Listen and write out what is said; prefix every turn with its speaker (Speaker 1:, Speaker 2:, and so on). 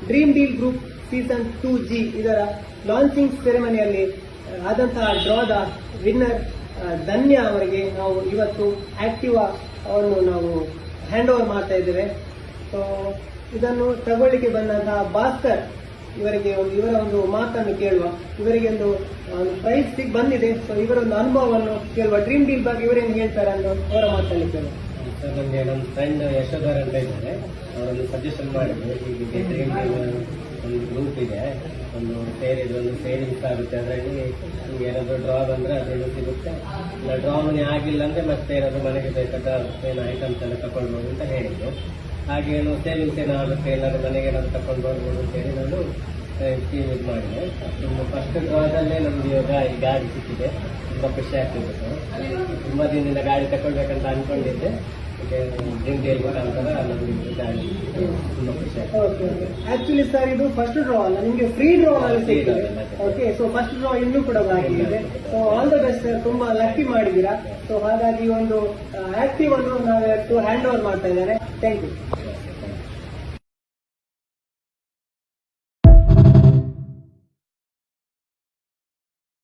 Speaker 1: Dream deal group season 2G ಇದರ launching ಸೆರೆಮನಿಯಲ್ಲಿ ಆದಂತಹ ಡ್ರಾದ winner ಧನ್ಯ ಅವರಿಗೆ ನಾವು ಇವತ್ತು ಆಕ್ಟಿವಾ ಅವನ್ನು ನಾವು ಹ್ಯಾಂಡ್ ಓವರ್ ಮಾಡ್ತಾ ಇದ್ದೇವೆ. ಸೊ ಇದನ್ನು ತಗೊಳ್ಳಿಕ್ಕೆ ಬಂದಂತಹ ಭಾಸ್ಕರ್ ಇವರ ಒಂದು ಮಾತನ್ನು ಕೇಳುವ. ಇವರಿಗೆ ಒಂದು ಪ್ರೈಸ್ ಬಂದಿದೆ. ಸೊ ಇವರ ಒಂದು ಅನುಭವವನ್ನು ಕೇಳುವ. ಡ್ರೀಮ್ ಡೀಲ್ ಬಗ್ಗೆ ಇವರೇನು ಹೇಳ್ತಾರೆ ಅಂತ ಅವರ ಮಾತನ್ನು ಕೇಳುವ.
Speaker 2: ಸರ್, ನನಗೆ ನನ್ನ ಫ್ರೆಂಡ್ ಯಶೋಧರ್ ಅಂತ ಇದ್ದಾರೆ, ಅವರನ್ನು ಸಜೆಷನ್ ಮಾಡಿದ್ರು. ಹೀಗೆ ಡ್ರೀಮ್ ಡೀಲ್ ಒಂದು ಗ್ರೂಪ್ ಇದೆ, ಒಂದು ಸೇವಿಂಗ್ಸ್ ಆಗುತ್ತೆ. ಅದರಲ್ಲಿ ನಿಮ್ಗೆ ಏನಾದರೂ ಡ್ರಾ ಬಂದರೆ ಅದರಲ್ಲಿ ಸಿಗುತ್ತೆ. ಇಲ್ಲ ಡ್ರಾ ಮನಿ ಆಗಿಲ್ಲ ಅಂದರೆ ಮತ್ತೆ ಏನಾದರೂ ಮನೆಗೆ ಬೇಕಾದ ಏನು ಐಟಮ್ಸ್ ಎಲ್ಲ ತಗೊಳ್ಬೋದು ಅಂತ ಹೇಳಿದ್ರು. ಹಾಗೆ ಏನು ಸೇವಿಂಗ್ಸ್ ಏನಾಗುತ್ತೆ, ಎಲ್ಲರೂ ಮನೆಗೆ ಏನಾದರೂ ತಗೊಂಡು ಬರ್ಬೋದು ಅಂತೇಳಿ ನಾನು ಸ್ಕೀಮ್ ಇದು ಮಾಡಿದೆ. ಫಸ್ಟ್ ಡ್ರಾದಲ್ಲೇ ನಮ್ಗೆ ಇವಾಗ ಈ ಗಾಡಿ ಸಿಕ್ಕಿದೆ, ತುಂಬ ಖುಷಿ ಆಗ್ತಿದೆ ಸರ್. ತುಂಬ ದಿನದಿಂದ ಗಾಡಿ ತಗೊಳ್ಬೇಕಂತ ಅನ್ಕೊಂಡಿದ್ದೆ. ಡ್ರೀಮ್ ಡೀಲ್ ಮುಖಾಂತರ ನಮ್ಗೆ ಗಾಡಿ ತುಂಬ ಖುಷಿ ಆಗ್ತದೆ.
Speaker 1: ಆಕ್ಚುಲಿ ಸರ್, ಇದು ಫಸ್ಟ್ ಡ್ರಾ ಅಲ್ಲ, ನಿಮಗೆ ಫ್ರೀ ಡ್ರಾ ಅಲ್ಲಿ ಸಿಕ್ಕಿದೆ. ಓಕೆ, ಸೊ ಫಸ್ಟ್ ಡ್ರಾ ಇನ್ನೂ ಕೂಡ ಬಾಕಿ ಇದೆ. So all the best sir, ತುಂಬಾ ಲಕ್ಕಿ ಮಾಡಿದ್ದೀರಾ. ಸೊ ಹಾಗಾಗಿ ಒಂದು ಆಕ್ಟಿವ್ ಅನ್ನು ನಾವು ಹ್ಯಾಂಡ್ ಓವರ್ ಮಾಡ್ತಾ ಇದ್ದಾರೆ. Thank you.